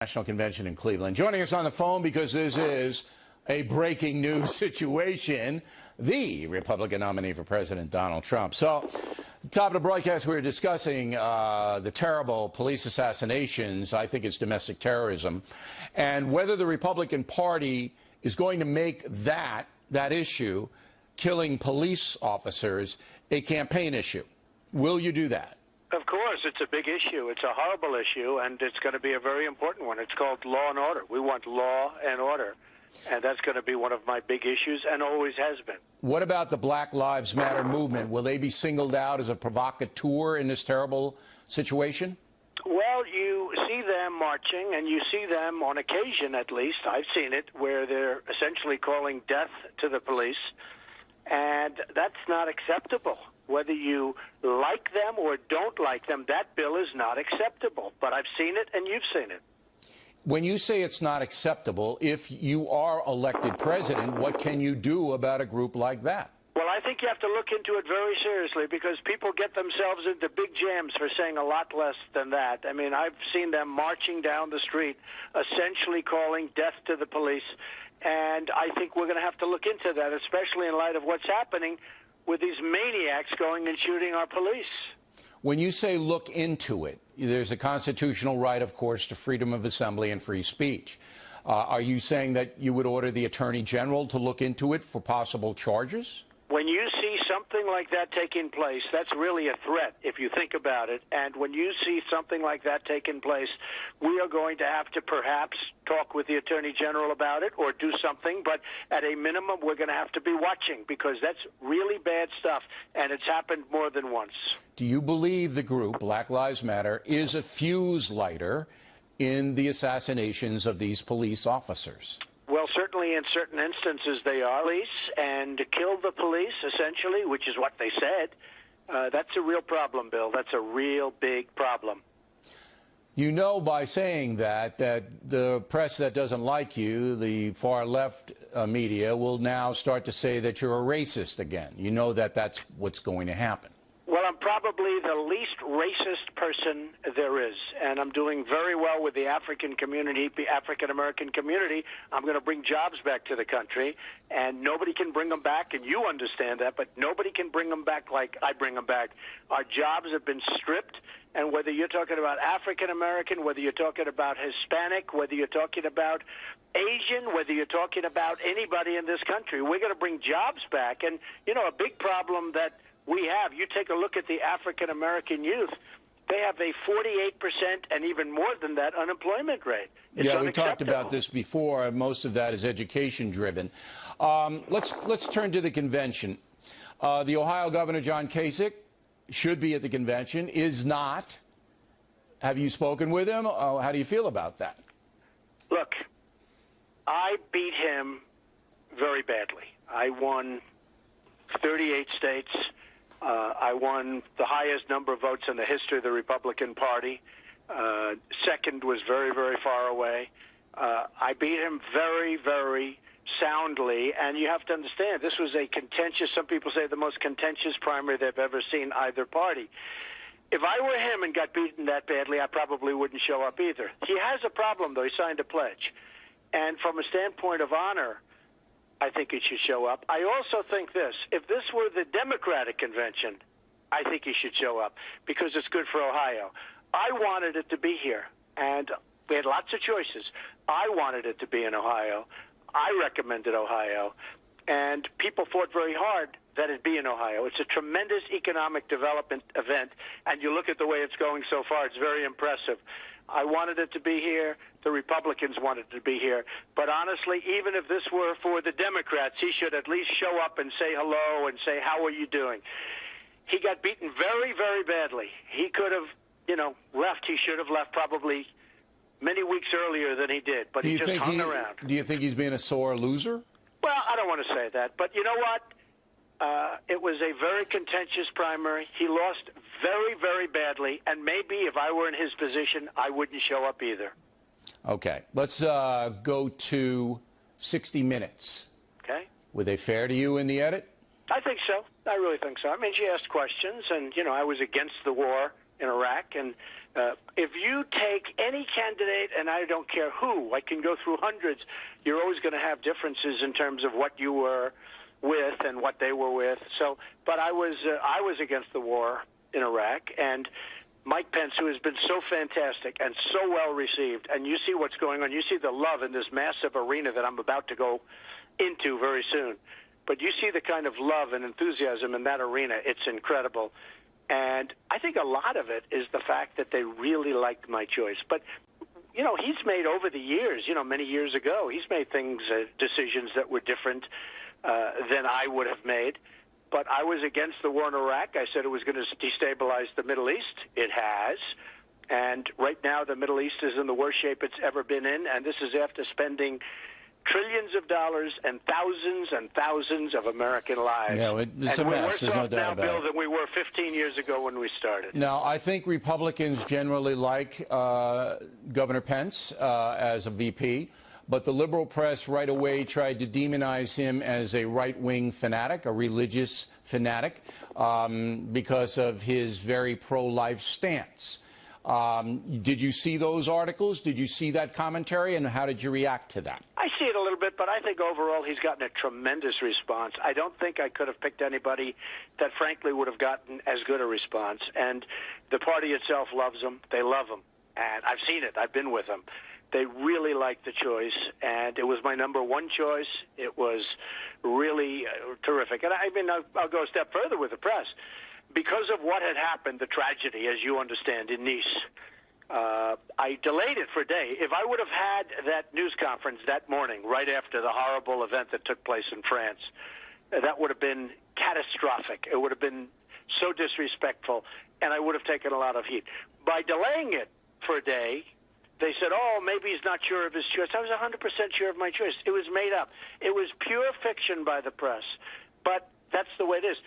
National Convention in Cleveland. Joining us on the phone because this is a breaking news situation, the Republican nominee for President Donald Trump. So, top of the broadcast, we were discussing the terrible police assassinations. I think it's domestic terrorism, and whether the Republican Party is going to make that issue, killing police officers, a campaign issue. Will you do that? Of course, it's a big issue. It's a horrible issue, and it's going to be a very important one. It's called law and order. We want law and order, and that's going to be one of my big issues and always has been. What about the Black Lives Matter movement? Will they be singled out as a provocateur in this terrible situation? Well, you see them marching, and you see them on occasion, at least. I've seen it, where they're essentially calling death to the police, and that's not acceptable. Whether you like them or don't like them, that bill is not acceptable. But I've seen it, and you've seen it. When you say it's not acceptable, if you are elected president, what can you do about a group like that? Well, I think you have to look into it very seriously, because people get themselves into big jams for saying a lot less than that. I mean, I've seen them marching down the street, essentially calling death to the police, and I think we're going to have to look into that, especially in light of what's happening with these maniacs going and shooting our police. When you say look into it, there's a constitutional right, of course, to freedom of assembly and free speech. Are you saying that you would order the Attorney General to look into it for possible charges? When you see something like that taking place, that's really a threat, if you think about it. And when you see something like that taking place, we are going to have to perhaps talk with the Attorney General about it or do something. But at a minimum, we're going to have to be watching, because that's really bad stuff, and it's happened more than once. Do you believe the group, Black Lives Matter, is a fuse lighter in the assassinations of these police officers? Well, certainly in certain instances they are police, and to kill the police, essentially, which is what they said, that's a real problem, Bill. That's a real big problem. You know, by saying that the press that doesn't like you, the far left media, will now start to say that you're a racist again. You know that that's what's going to happen. Well, I'm probably the least racist person there is, and I'm doing very well with the African community, the African-American community. I'm going to bring jobs back to the country, and nobody can bring them back, and you understand that, but nobody can bring them back like I bring them back. Our jobs have been stripped, and whether you're talking about African-American, whether you're talking about Hispanic, whether you're talking about Asian, whether you're talking about anybody in this country, we're going to bring jobs back. And, you know, a big problem that we have, you take a look at the African-American youth, they have a 48% and even more than that unemployment rate. It's yeah, we talked about this before. Most of that is education-driven. Let's turn to the convention. The Ohio Governor, John Kasich, should be at the convention, is not. Have you spoken with him? How do you feel about that? Look, I beat him very badly. I won 38 states. I won the highest number of votes in the history of the Republican Party. Second was very, very far away. I beat him very, very soundly, and you have to understand, this was a contentious, some people say the most contentious primary they've ever seen either party. If I were him and got beaten that badly, I probably wouldn't show up either. He has a problem, though. He signed a pledge. And from a standpoint of honor, I think he should show up. I also think this. If this were the Democratic convention, I think he should show up, because it's good for Ohio. I wanted it to be here, and we had lots of choices. I wanted it to be in Ohio. I recommended Ohio, and people fought very hard that it be in Ohio. It's a tremendous economic development event, and you look at the way it's going so far, it's very impressive. I wanted it to be here. The Republicans wanted it to be here. But honestly, even if this were for the Democrats, he should at least show up and say hello and say, how are you doing? He got beaten very, very badly. He could have, left. He should have left probably many weeks earlier than he did. But he just hung around. Do you think he's being a sore loser? Well, I don't want to say that. But you know what? It was a very contentious primary. He lost very, very badly, and maybe if I were in his position, I wouldn't show up either. Okay. Let's go to 60 Minutes. Okay. Were they fair to you in the edit? I think so. I really think so. I mean, she asked questions, and, I was against the war in Iraq, and If you take any candidate, and I don't care who, I can go through hundreds, you're always going to have differences in terms of what you were with and what they were with. So, but I was against the war in Iraq, and Mike Pence, who has been so fantastic and so well received, and you see what's going on. You see the love in this massive arena that I'm about to go into very soon. But you see the kind of love and enthusiasm in that arena. It's incredible. And I think a lot of it is the fact that they really liked my choice. But, you know, he's made over the years, you know, many years ago, he's made decisions that were different than I would have made. But I was against the war in Iraq. I said it was going to destabilize the Middle East. It has. And right now the Middle East is in the worst shape it's ever been in. And this is after spending trillions of dollars and thousands of American lives. Yeah, it's a mess. There's no doubt about it. Bill, than we were 15 years ago when we started. Now, I think Republicans generally like Governor Pence as a VP, but the liberal press right away tried to demonize him as a right-wing fanatic, a religious fanatic, because of his very pro-life stance. Did you see those articles? Did you see that commentary? And how did you react to that? I see it a little bit, but I think overall he's gotten a tremendous response. I don't think I could have picked anybody that, frankly, would have gotten as good a response. And the party itself loves him. They love him. And I've seen it. I've been with them. They really liked the choice, and it was my number one choice. It was really terrific. And I mean, I'll go a step further with the press. Because of what had happened, the tragedy, as you understand, in Nice, I delayed it for a day. If I would have had that news conference that morning, right after the horrible event that took place in France, that would have been catastrophic. It would have been so disrespectful, and I would have taken a lot of heat. By delaying it for a day, they said, oh, maybe he's not sure of his choice. I was 100% sure of my choice. It was made up. It was pure fiction by the press. But that's the way it is.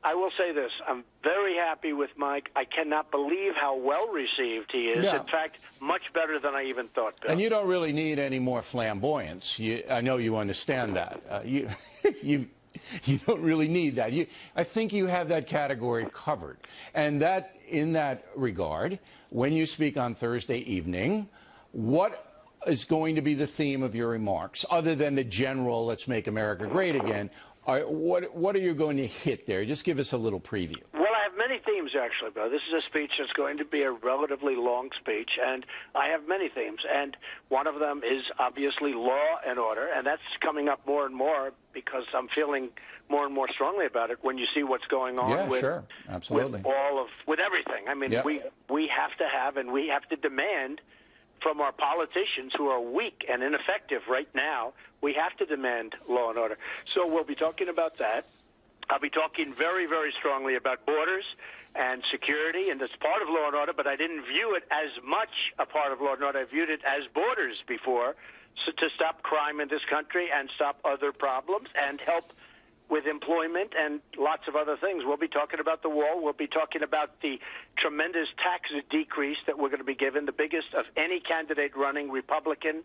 I will say this. I'm very happy with Mike. I cannot believe how well received he is. Yeah. In fact, much better than I even thought, Bill. And you don't really need any more flamboyance. I know you understand that. You don't really need that. I think you have that category covered. And that, in that regard, when you speak on Thursday evening, what is going to be the theme of your remarks, other than the general "Let's make America great again"? What are you going to hit there? Just give us a little preview. Well, I have many themes, actually, Bill. This is a speech that's going to be a relatively long speech, and I have many themes. And one of them is obviously law and order, and that's coming up more and more because I'm feeling more and more strongly about it when you see what's going on with everything. I mean, we have to have and we have to demand from our politicians who are weak and ineffective right now. We have to demand law and order. So we'll be talking about that. I'll be talking very, very strongly about borders and security, and it's part of law and order, but I didn't view it as much a part of law and order. I viewed it as borders before, so to stop crime in this country and stop other problems and help with employment and lots of other things. We'll be talking about the wall. We'll be talking about the tremendous tax decrease that we're going to be given, the biggest of any candidate running, Republican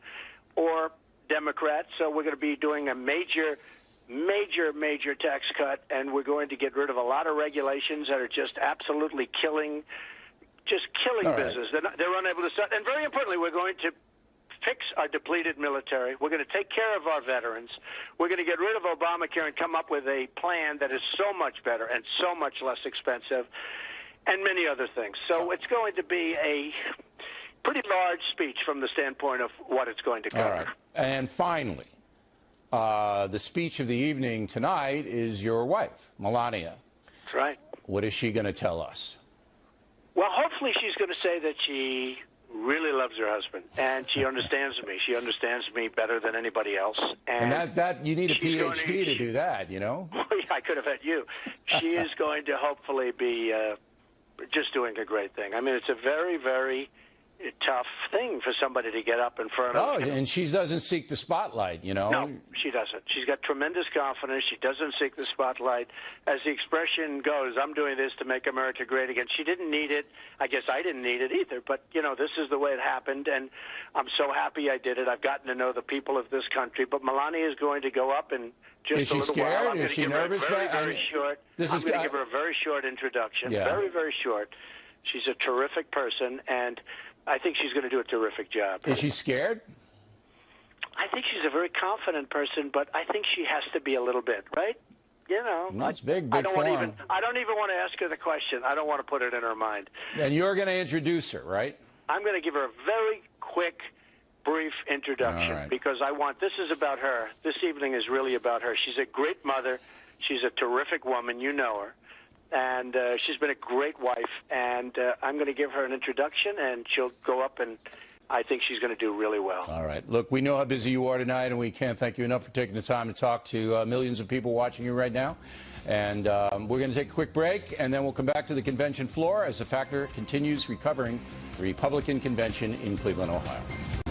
or Democrat. So we're going to be doing a major tax cut, and we're going to get rid of a lot of regulations that are just absolutely killing business. They're unable to start. And very importantly, we're going to fix our depleted military. We're going to take care of our veterans. We're going to get rid of Obamacare and come up with a plan that is so much better and so much less expensive, and many other things. So it's going to be a pretty large speech from the standpoint of what it's going to cover. All right. And finally, the speech of the evening tonight is your wife, Melania. That's right. What is she going to tell us? Well, hopefully she's going to say that she really loves her husband, and she understands me. She understands me better than anybody else. And that you need a PhD to do that, you know? I could have had you. She is going to hopefully be just doing a great thing. I mean, it's a very, very tough thing for somebody to get up in front of. Oh, and she doesn't seek the spotlight, you know? No, she doesn't. She's got tremendous confidence. She doesn't seek the spotlight. As the expression goes, I'm doing this to make America great again. She didn't need it. I guess I didn't need it either. But, you know, this is the way it happened, and I'm so happy I did it. I've gotten to know the people of this country. But Melania is going to go up and just a little while. I'm is she nervous? I'm going to give her a very short introduction. Yeah. Very, very short. She's a terrific person, and I think she's going to do a terrific job. Is she scared? I think she's a very confident person, but I think she has to be a little bit, right? You know, That's big I don't forum. I don't even want to ask her the question. I don't want to put it in her mind. And you're going to introduce her, right? I'm going to give her a very quick, brief introduction All right. because this is about her. This evening is really about her. She's a great mother. She's a terrific woman. You know her. And she's been a great wife. And I'm going to give her an introduction, and she'll go up, and I think she's going to do really well. All right. Look, we know how busy you are tonight, and we can't thank you enough for taking the time to talk to millions of people watching you right now. And we're going to take a quick break, and then we'll come back to the convention floor as the Factor continues recovering the Republican convention in Cleveland, Ohio.